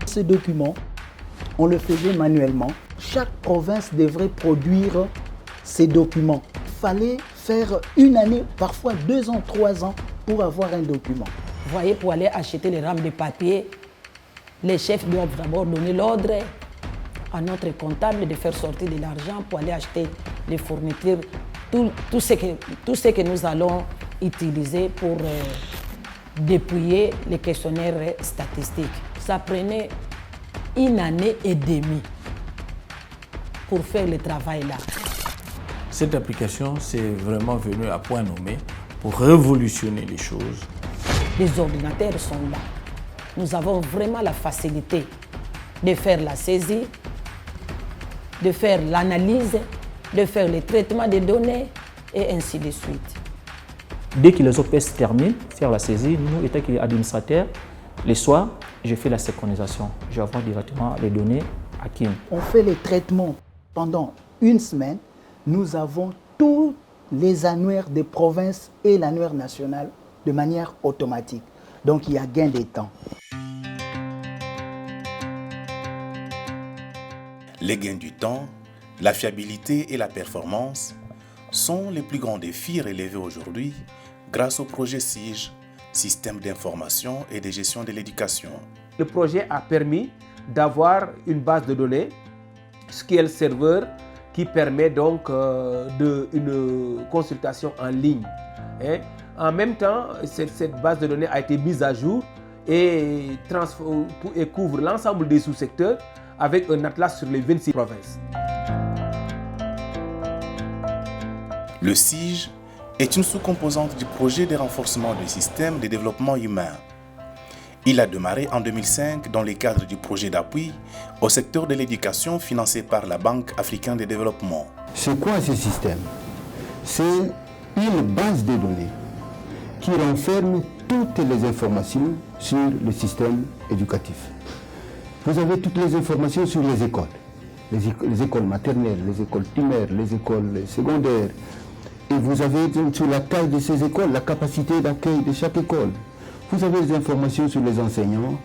Ces documents, on le faisait manuellement. Chaque province devrait produire ces documents. Il fallait faire une année, parfois 2 ans, 3 ans pour avoir un document. Vous voyez, pour aller acheter les rames de papier, les chefs doivent d'abord donner l'ordre à notre comptable de faire sortir de l'argent pour aller acheter les fournitures, tout ce que nous allons utiliser pour dépouiller les questionnaires statistiques. Ça prenait 1 année et demie pour faire le travail là. Cette application, c'est vraiment venu à point nommé pour révolutionner les choses. Les ordinateurs sont là. Nous avons vraiment la facilité de faire la saisie, de faire l'analyse, de faire le traitement des données et ainsi de suite. Dès que les OPS terminent, faire la saisie, nous, étant administrateurs, les soirs, je fais la synchronisation. J'envoie directement les données à Kim. On fait les traitements pendant 1 semaine. Nous avons tous les annuaires des provinces et l'annuaire national de manière automatique. Donc il y a gain de temps. Les gains du temps, la fiabilité et la performance sont les plus grands défis relevés aujourd'hui grâce au projet SIGE, Système d'information et de gestion de l'éducation. Le projet a permis d'avoir une base de données, SQL Server, qui permet donc une consultation en ligne. En même temps, cette base de données a été mise à jour et couvre l'ensemble des sous-secteurs avec un atlas sur les 26 provinces. Le SIGE est une sous-composante du projet de renforcement du système de développement humain. Il a démarré en 2005 dans le cadre du projet d'appui au secteur de l'éducation financé par la Banque africaine de développement. C'est quoi ce système? C'est une base de données qui renferme toutes les informations sur le système éducatif. Vous avez toutes les informations sur les écoles, les écoles maternelles, les écoles primaires, les écoles secondaires. Et vous avez sur la taille de ces écoles, la capacité d'accueil de chaque école. Vous avez des informations sur les enseignants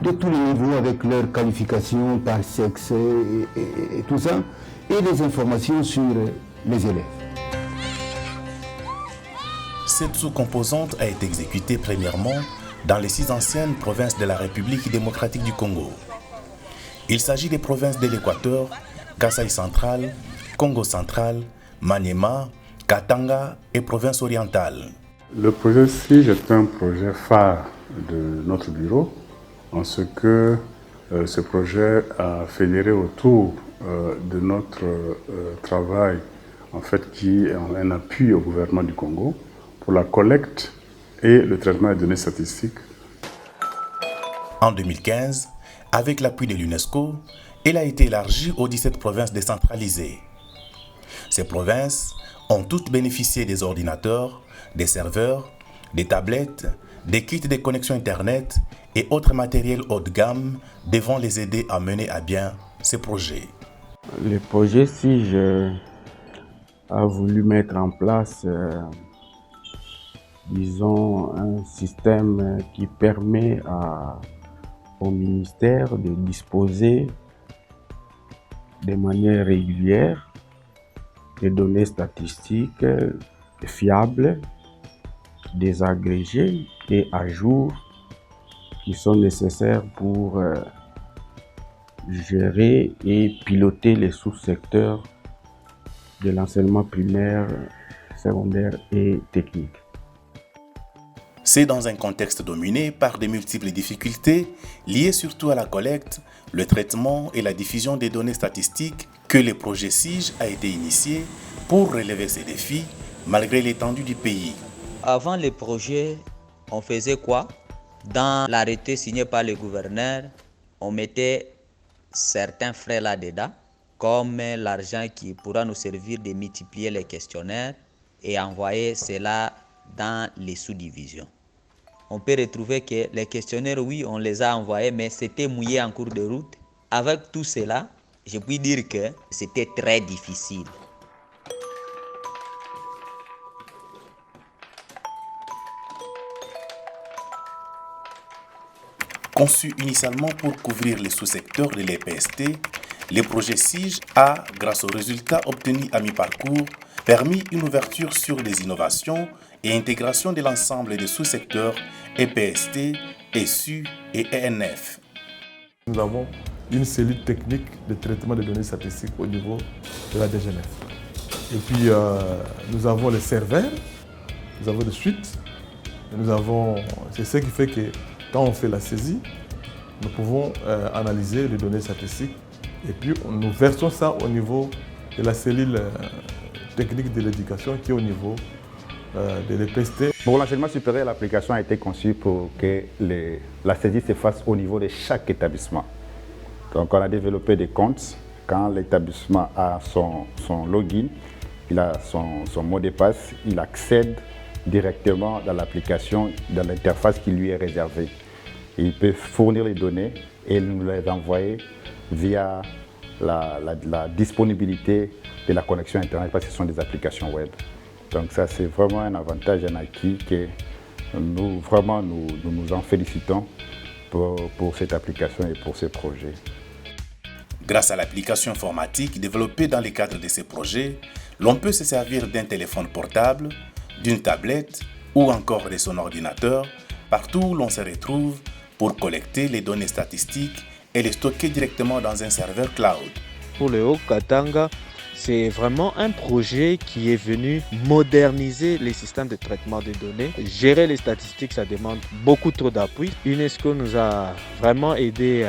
de tous les niveaux avec leurs qualifications par sexe et tout ça, et des informations sur les élèves. Cette sous-composante a été exécutée premièrement dans les 6 anciennes provinces de la République démocratique du Congo. Il s'agit des provinces de l'Équateur, Kasaï central, Congo central, Maniema, Katanga et province orientale. Le projet SIGE est un projet phare de notre bureau, en ce que ce projet a fédéré autour de notre travail, en fait, qui est un appui au gouvernement du Congo pour la collecte et le traitement des données statistiques. En 2015, avec l'appui de l'UNESCO, elle a été élargie aux 17 provinces décentralisées. Ces provinces ont toutes bénéficié des ordinateurs, des serveurs, des tablettes, des kits de connexion Internet et autres matériels haut de gamme devant les aider à mener à bien ces projets. Le projet SIGE a voulu mettre en place disons, un système qui permet au ministère de disposer de manière régulière des données statistiques fiables, désagrégées et à jour qui sont nécessaires pour gérer et piloter les sous-secteurs de l'enseignement primaire, secondaire et technique. C'est dans un contexte dominé par de multiples difficultés liées surtout à la collecte, le traitement et la diffusion des données statistiques que le projet SIGE a été initié pour relever ces défis malgré l'étendue du pays. Avant le projet, on faisait quoi? Dans l'arrêté signé par le gouverneur, on mettait certains frais là-dedans, comme l'argent qui pourra nous servir de multiplier les questionnaires et envoyer cela dans les sous-divisions. On peut retrouver que les questionnaires, oui, on les a envoyés, mais c'était mouillé en cours de route. Avec tout cela, je puis dire que c'était très difficile. Conçu initialement pour couvrir les sous-secteurs de l'EPST, le projet SIGE a, grâce aux résultats obtenus à mi-parcours, permis une ouverture sur des innovations et intégration de l'ensemble des sous-secteurs EPST, SU et ENF. Nous avons une cellule technique de traitement des données statistiques au niveau de la DGNF. Et puis nous avons les serveurs, nous avons des suites, c'est ce qui fait que quand on fait la saisie, nous pouvons analyser les données statistiques et puis nous versons ça au niveau de la cellule technique de l'éducation qui est au niveau de l'EPST. Pour l'enseignement supérieur, l'application a été conçue pour que la saisie se fasse au niveau de chaque établissement. Donc on a développé des comptes. Quand l'établissement a son login, il a son mot de passe, il accède directement dans l'application, dans l'interface qui lui est réservée. Et il peut fournir les données et nous les envoyer via la disponibilité de la connexion Internet parce que ce sont des applications web. Donc ça, c'est vraiment un avantage, un acquis que nous nous en félicitons pour cette application et pour ce projet. Grâce à l'application informatique développée dans le cadre de ces projets, l'on peut se servir d'un téléphone portable, d'une tablette ou encore de son ordinateur, partout où l'on se retrouve pour collecter les données statistiques et les stocker directement dans un serveur cloud. Pour le Haut-Katanga, c'est vraiment un projet qui est venu moderniser les systèmes de traitement des données. Gérer les statistiques, ça demande beaucoup trop d'appui. UNESCO nous a vraiment aidés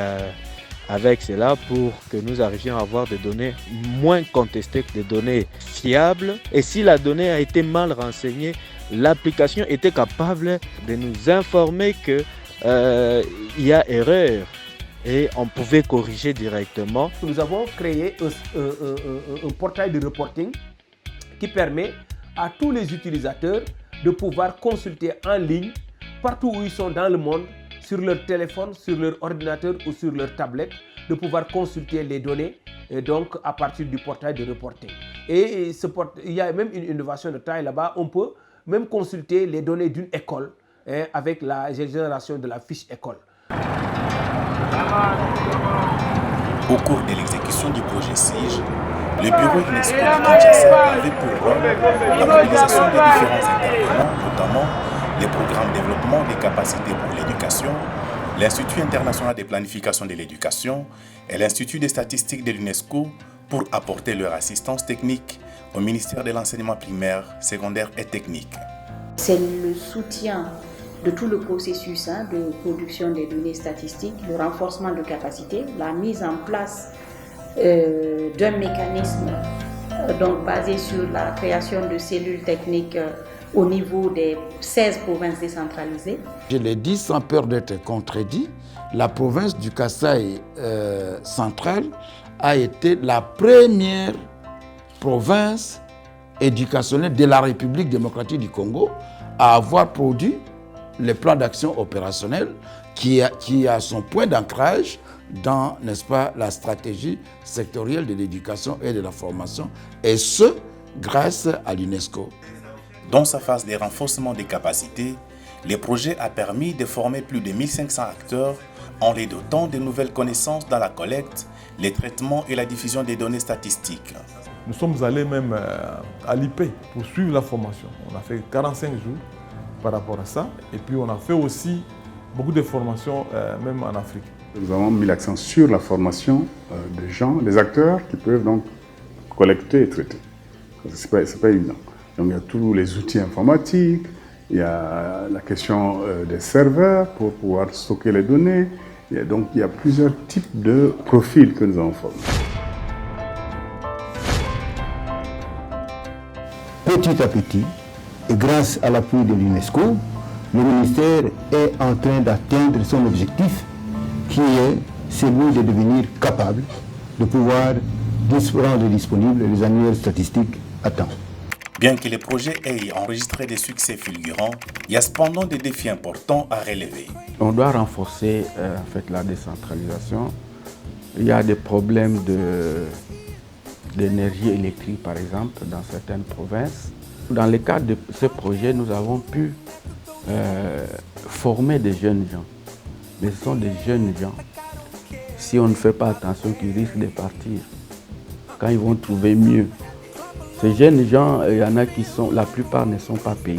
avec cela pour que nous arrivions à avoir des données moins contestées que des données fiables. Et si la donnée a été mal renseignée, l'application était capable de nous informer qu'il y a erreur et on pouvait corriger directement. Nous avons créé un portail de reporting qui permet à tous les utilisateurs de pouvoir consulter en ligne partout où ils sont dans le monde, sur leur téléphone, sur leur ordinateur ou sur leur tablette, de pouvoir consulter les données et donc à partir du portail de reporting. Et il y a même une innovation de taille là-bas, on peut même consulter les données d'une école avec la génération de la fiche école. Au cours de l'exécution du projet SIGE, le bureau UNESCO de Kinshasa avait pour rôle la mobilisation des différents intervenants, notamment les programmes de développement des capacités pour l'éducation, l'Institut international de planification de l'éducation et l'Institut des statistiques de l'UNESCO pour apporter leur assistance technique au ministère de l'enseignement primaire, secondaire et technique. C'est le soutien de tout le processus de production des données statistiques, le renforcement de capacités, la mise en place d'un mécanisme donc basé sur la création de cellules techniques au niveau des 16 provinces décentralisées. Je l'ai dit sans peur d'être contredit, la province du Kasaï central a été la première province éducationnelle de la République démocratique du Congo à avoir produit le plan d'action opérationnel qui a son point d'ancrage dans, n'est-ce pas, la stratégie sectorielle de l'éducation et de la formation, et ce, grâce à l'UNESCO. Dans sa phase de renforcement des capacités, le projet a permis de former plus de 1500 acteurs en les dotant de nouvelles connaissances dans la collecte, les traitements et la diffusion des données statistiques. Nous sommes allés même à l'IP pour suivre la formation. On a fait 45 jours par rapport à ça. Et puis on a fait aussi beaucoup de formations même en Afrique. Nous avons mis l'accent sur la formation des gens, des acteurs qui peuvent donc collecter et traiter. C'est pas évident. Donc il y a tous les outils informatiques, il y a la question des serveurs pour pouvoir stocker les données. Donc il y a plusieurs types de profils que nous avons formés. Petit à petit, et grâce à l'appui de l'UNESCO, le ministère est en train d'atteindre son objectif qui est celui de devenir capable de pouvoir rendre disponibles les annuaires statistiques à temps. Bien que les projets aient enregistré des succès fulgurants, il y a cependant des défis importants à relever. On doit renforcer en fait, la décentralisation. Il y a des problèmes d'énergie électrique, par exemple, dans certaines provinces. Dans le cadre de ce projet, nous avons pu former des jeunes gens. mais ce sont des jeunes gens. Si on ne fait pas attention, qu'ils risquent de partir quand ils vont trouver mieux. Ces jeunes gens, il y en a qui sont, la plupart ne sont pas payés.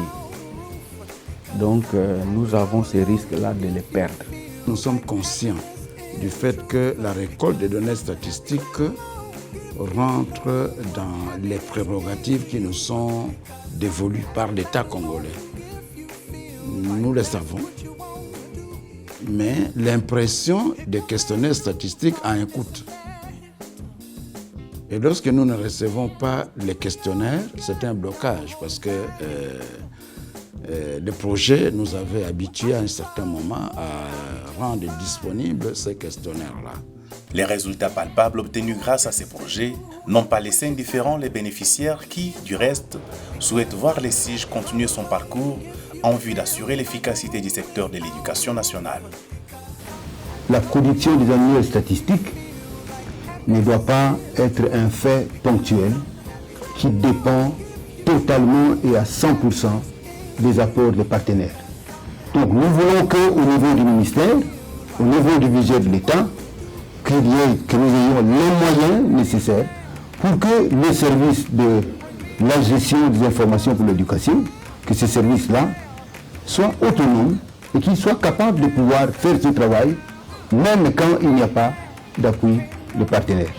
Donc nous avons ces risques-là de les perdre. Nous sommes conscients du fait que la récolte des données statistiques rentre dans les prérogatives qui nous sont dévolues par l'État congolais. Nous le savons, mais l'impression des questionnaires statistiques a un coût. Et lorsque nous ne recevons pas les questionnaires, c'est un blocage parce que le projet nous avait habitués à un certain moment à rendre disponibles ces questionnaires-là. Les résultats palpables obtenus grâce à ces projets n'ont pas laissé indifférents les bénéficiaires qui, du reste, souhaitent voir les SIG continuer son parcours en vue d'assurer l'efficacité du secteur de l'éducation nationale. La production des annuaires statistiques ne doit pas être un fait ponctuel qui dépend totalement et à 100% des apports des partenaires. Donc nous voulons qu'au niveau du ministère, au niveau du budget de l'État, que nous ayons les moyens nécessaires pour que le service de la gestion des informations pour l'éducation, que ce service-là soit autonome et qu'il soit capable de pouvoir faire ce travail même quand il n'y a pas d'appui de partenaires.